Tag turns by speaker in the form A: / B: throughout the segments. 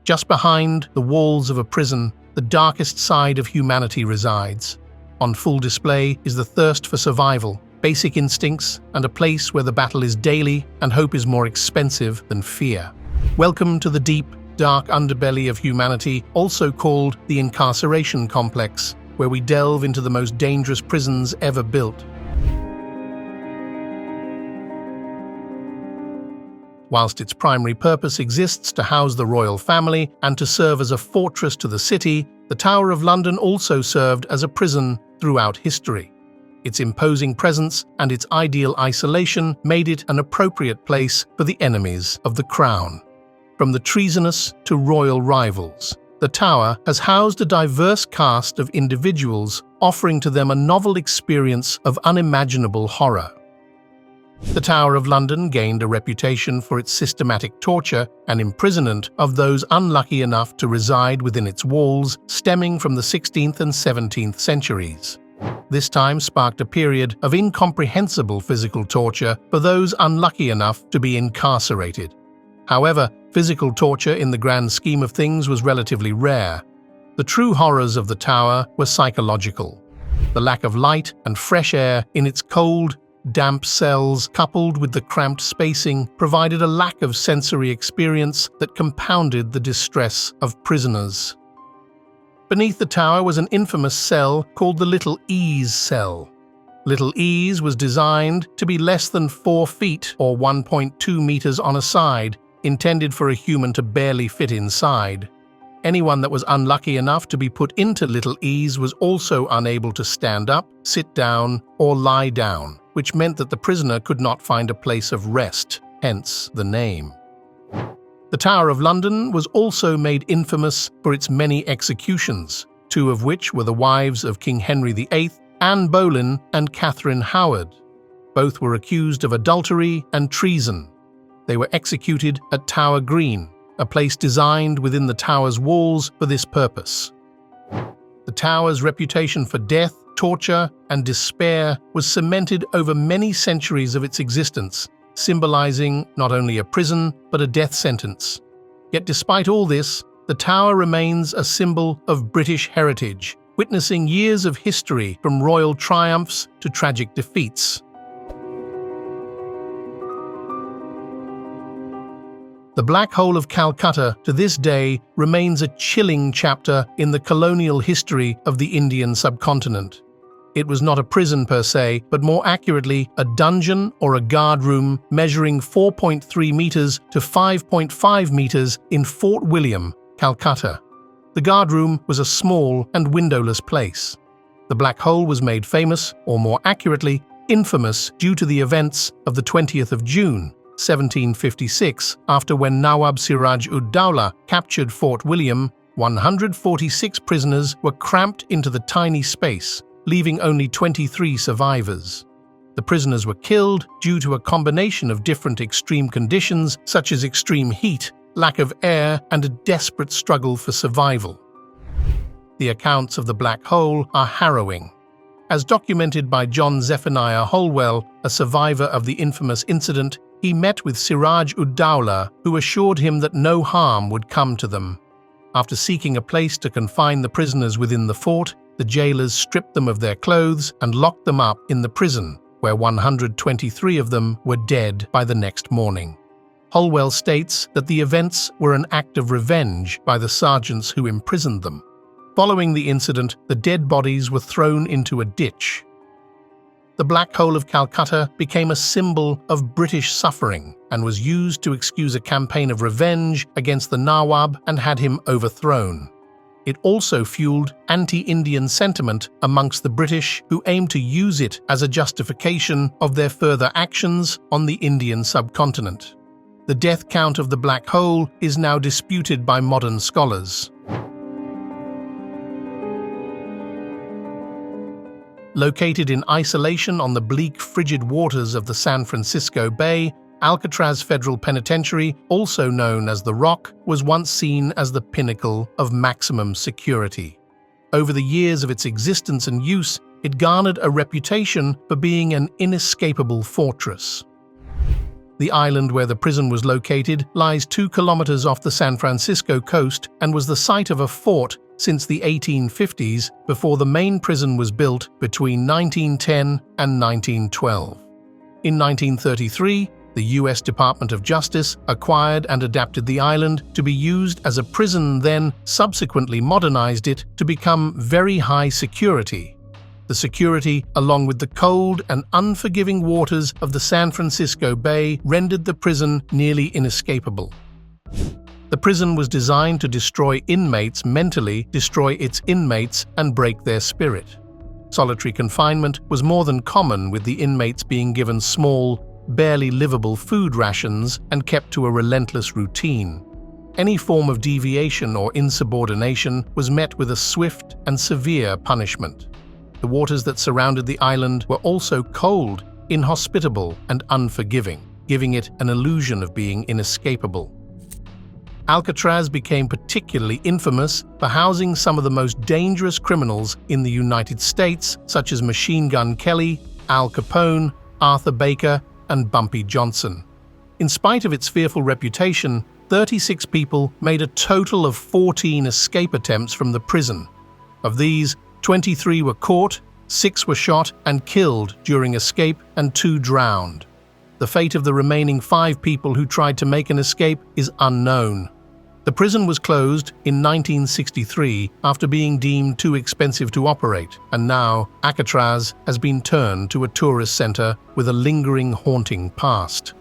A: Just behind the walls of a prison, the darkest side of humanity resides. On full display is the thirst for survival, basic instincts, and a place where the battle is daily and hope is more expensive than fear. Welcome to the deep, dark underbelly of humanity, also called the incarceration complex, where we delve into the most dangerous prisons ever built. Whilst its primary purpose exists to house the royal family and to serve as a fortress to the city, the Tower of London also served as a prison throughout history. Its imposing presence and its ideal isolation made it an appropriate place for the enemies of the crown. From the treasonous to royal rivals, the Tower has housed a diverse cast of individuals, offering to them a novel experience of unimaginable horror. The Tower of London gained a reputation for its systematic torture and imprisonment of those unlucky enough to reside within its walls, stemming from the 16th and 17th centuries. This time sparked a period of incomprehensible physical torture for those unlucky enough to be incarcerated. However, physical torture in the grand scheme of things was relatively rare. The true horrors of the Tower were psychological. The lack of light and fresh air in its cold, damp cells, coupled with the cramped spacing, provided a lack of sensory experience that compounded the distress of prisoners. Beneath the Tower was an infamous cell called the Little Ease cell. Little Ease was designed to be less than 4 feet or 1.2 meters on a side, intended for a human to barely fit inside. Anyone that was unlucky enough to be put into Little Ease was also unable to stand up, sit down, or lie down, which meant that the prisoner could not find a place of rest, hence the name. The Tower of London was also made infamous for its many executions, 2 of which were the wives of King Henry VIII, Anne Boleyn and Catherine Howard. Both were accused of adultery and treason. They were executed at Tower Green, a place designed within the Tower's walls for this purpose. The Tower's reputation for death, torture, and despair was cemented over many centuries of its existence, symbolizing not only a prison but a death sentence. Yet despite all this, the Tower remains a symbol of British heritage, witnessing years of history from royal triumphs to tragic defeats. The Black Hole of Calcutta to this day remains a chilling chapter in the colonial history of the Indian subcontinent. It was not a prison per se, but more accurately a dungeon or a guard room measuring 4.3 meters to 5.5 meters in Fort William, Calcutta. The guard room was a small and windowless place. The Black Hole was made famous, or more accurately, infamous, due to the events of the 20th of June, 1756, after when Nawab Siraj-ud-Dowlah captured Fort William, 146 prisoners were cramped into the tiny space, leaving only 23 survivors. The prisoners were killed due to a combination of different extreme conditions such as extreme heat, lack of air, and a desperate struggle for survival. The accounts of the Black Hole are harrowing. As documented by John Zephaniah Holwell, a survivor of the infamous incident, he met with Siraj-ud-Dowlah, who assured him that no harm would come to them. After seeking a place to confine the prisoners within the fort, the jailers stripped them of their clothes and locked them up in the prison, where 123 of them were dead by the next morning. Holwell states that the events were an act of revenge by the sergeants who imprisoned them. Following the incident, the dead bodies were thrown into a ditch. The Black Hole of Calcutta became a symbol of British suffering and was used to excuse a campaign of revenge against the Nawab and had him overthrown. It also fueled anti-Indian sentiment amongst the British, who aimed to use it as a justification of their further actions on the Indian subcontinent. The death count of the Black Hole is now disputed by modern scholars. Located in isolation on the bleak, frigid waters of the San Francisco Bay, Alcatraz Federal Penitentiary, also known as The Rock, was once seen as the pinnacle of maximum security. Over the years of its existence and use, it garnered a reputation for being an inescapable fortress. The island where the prison was located lies 2 kilometers off the San Francisco coast and was the site of a fort since the 1850s before the main prison was built between 1910 and 1912. In 1933, the U.S. Department of Justice acquired and adapted the island to be used as a prison, then subsequently modernized it to become very high security. The security, along with the cold and unforgiving waters of the San Francisco Bay, rendered the prison nearly inescapable. The prison was designed to destroy inmates mentally, destroy its inmates, and break their spirit. Solitary confinement was more than common, with the inmates being given small, barely livable food rations and kept to a relentless routine. Any form of deviation or insubordination was met with a swift and severe punishment. The waters that surrounded the island were also cold, inhospitable, and unforgiving, giving it an illusion of being inescapable. Alcatraz became particularly infamous for housing some of the most dangerous criminals in the United States, such as Machine Gun Kelly, Al Capone, Arthur Baker, and Bumpy Johnson. In spite of its fearful reputation, 36 people made a total of 14 escape attempts from the prison. Of these, 23 were caught, 6 were shot and killed during escape, and 2 drowned. The fate of the remaining 5 people who tried to make an escape is unknown. The prison was closed in 1963 after being deemed too expensive to operate, and now Alcatraz has been turned to a tourist center with a lingering, haunting past.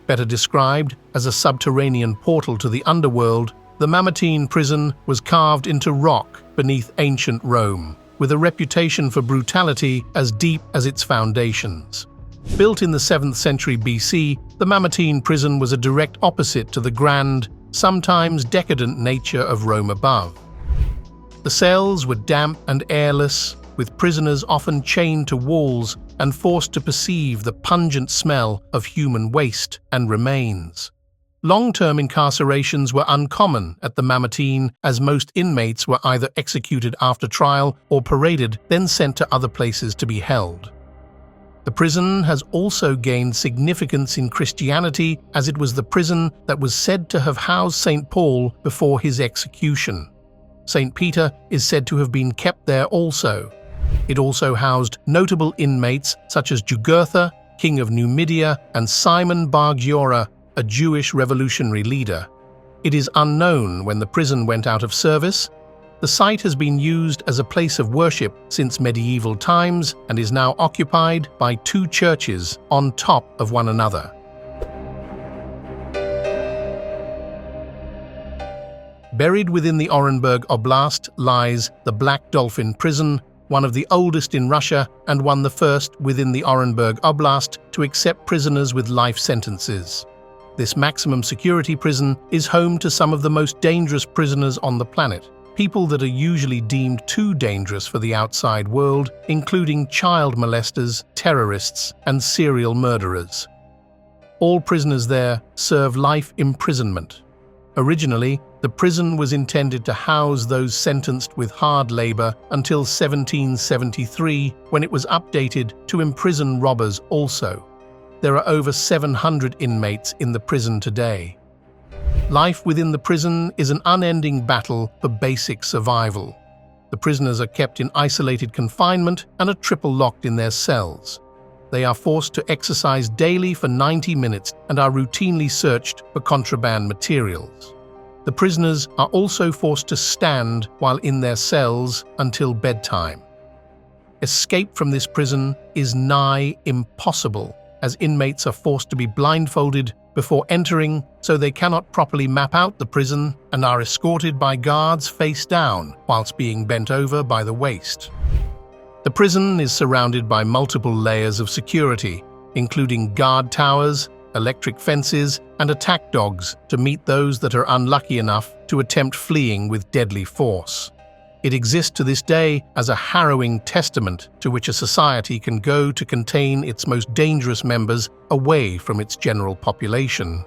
A: Better described as a subterranean portal to the underworld, the Mamertine prison was carved into rock beneath ancient Rome, with a reputation for brutality as deep as its foundations. Built in the 7th century BC, the Mamertine prison was a direct opposite to the grand, sometimes decadent nature of Rome above. The cells were damp and airless, with prisoners often chained to walls and forced to perceive the pungent smell of human waste and remains. Long-term incarcerations were uncommon at the Mamertine, as most inmates were either executed after trial or paraded, then sent to other places to be held. The prison has also gained significance in Christianity, as it was the prison that was said to have housed St. Paul before his execution. St. Peter is said to have been kept there also. It also housed notable inmates such as Jugurtha, king of Numidia, and Simon Bar Giora, a Jewish revolutionary leader. It is unknown when the prison went out of service. The site has been used as a place of worship since medieval times and is now occupied by 2 churches on top of one another. Buried within the Orenburg Oblast lies the Black Dolphin Prison, one of the oldest in Russia and one the first within the Orenburg Oblast to accept prisoners with life sentences. This maximum security prison is home to some of the most dangerous prisoners on the planet, people that are usually deemed too dangerous for the outside world, including child molesters, terrorists, and serial murderers. All prisoners there serve life imprisonment. Originally, the prison was intended to house those sentenced with hard labor until 1773, when it was updated to imprison robbers also. There are over 700 inmates in the prison today. Life within the prison is an unending battle for basic survival. The prisoners are kept in isolated confinement and are triple locked in their cells. They are forced to exercise daily for 90 minutes and are routinely searched for contraband materials. The prisoners are also forced to stand while in their cells until bedtime. Escape from this prison is nigh impossible, as inmates are forced to be blindfolded before entering, so they cannot properly map out the prison and are escorted by guards face down whilst being bent over by the waist. The prison is surrounded by multiple layers of security, including guard towers, electric fences, and attack dogs to meet those that are unlucky enough to attempt fleeing with deadly force. It exists to this day as a harrowing testament to which a society can go to contain its most dangerous members away from its general population.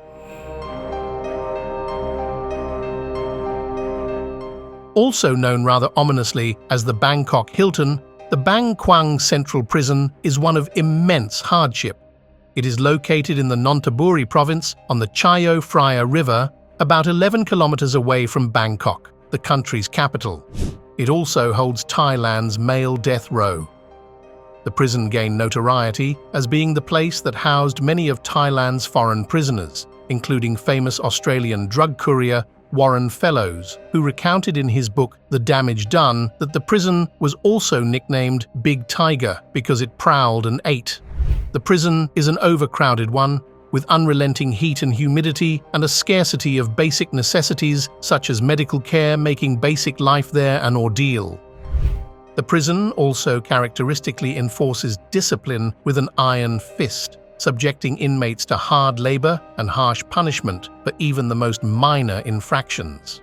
A: Also known rather ominously as the Bangkok Hilton, The Bang Kwang Central Prison is one of immense hardship. It is located in the Nonthaburi province on the Chao Phraya River, about 11 kilometers away from Bangkok, the country's capital. It also holds Thailand's male death row. The prison gained notoriety as being the place that housed many of Thailand's foreign prisoners, including famous Australian drug courier Warren Fellows, who recounted in his book The Damage Done that the prison was also nicknamed Big Tiger because it prowled and ate. The prison is an overcrowded one, with unrelenting heat and humidity and a scarcity of basic necessities such as medical care making basic life there an ordeal. The prison also characteristically enforces discipline with an iron fist, subjecting inmates to hard labor and harsh punishment for even the most minor infractions.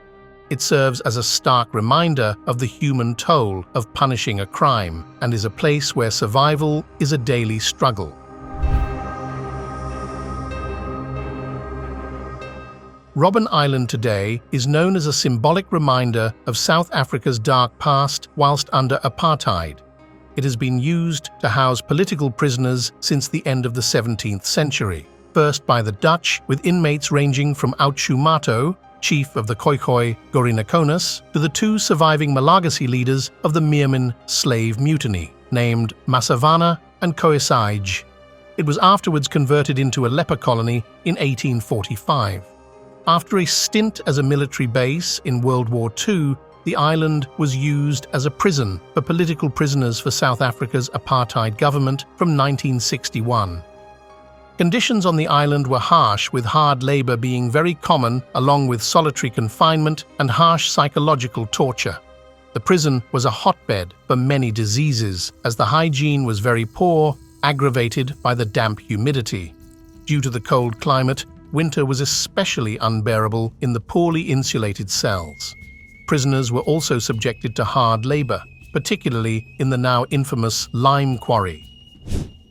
A: It serves as a stark reminder of the human toll of punishing a crime and is a place where survival is a daily struggle. Robben Island today is known as a symbolic reminder of South Africa's dark past whilst under apartheid. It has been used to house political prisoners since the end of the 17th century, first by the Dutch, with inmates ranging from Outsumato, chief of the Khoikhoi Gorinakonas, to the two surviving Malagasy leaders of the Meermin slave mutiny, named Masavana and Khoisaij. It was afterwards converted into a leper colony in 1845. After a stint as a military base in World War II, the island was used as a prison for political prisoners for South Africa's apartheid government from 1961. Conditions on the island were harsh, with hard labor being very common, along with solitary confinement and harsh psychological torture. The prison was a hotbed for many diseases, as the hygiene was very poor, aggravated by the damp humidity. Due to the cold climate, winter was especially unbearable in the poorly insulated cells. Prisoners were also subjected to hard labor, particularly in the now infamous lime quarry.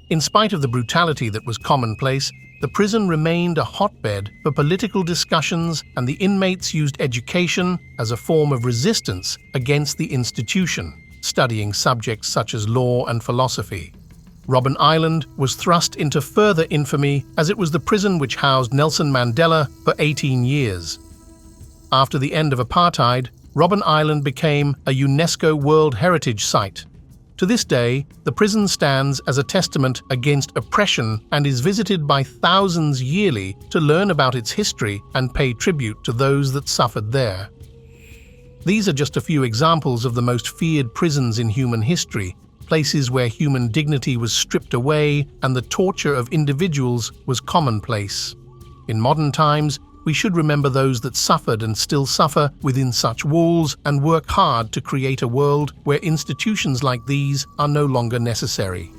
A: In spite of the brutality that was commonplace, the prison remained a hotbed for political discussions, and the inmates used education as a form of resistance against the institution, studying subjects such as law and philosophy. Robben Island was thrust into further infamy as it was the prison which housed Nelson Mandela for 18 years. After the end of apartheid, Robben Island became a UNESCO World Heritage Site. To this day, the prison stands as a testament against oppression and is visited by thousands yearly to learn about its history and pay tribute to those that suffered there. These are just a few examples of the most feared prisons in human history, places where human dignity was stripped away and the torture of individuals was commonplace. In modern times, we should remember those that suffered and still suffer within such walls and work hard to create a world where institutions like these are no longer necessary.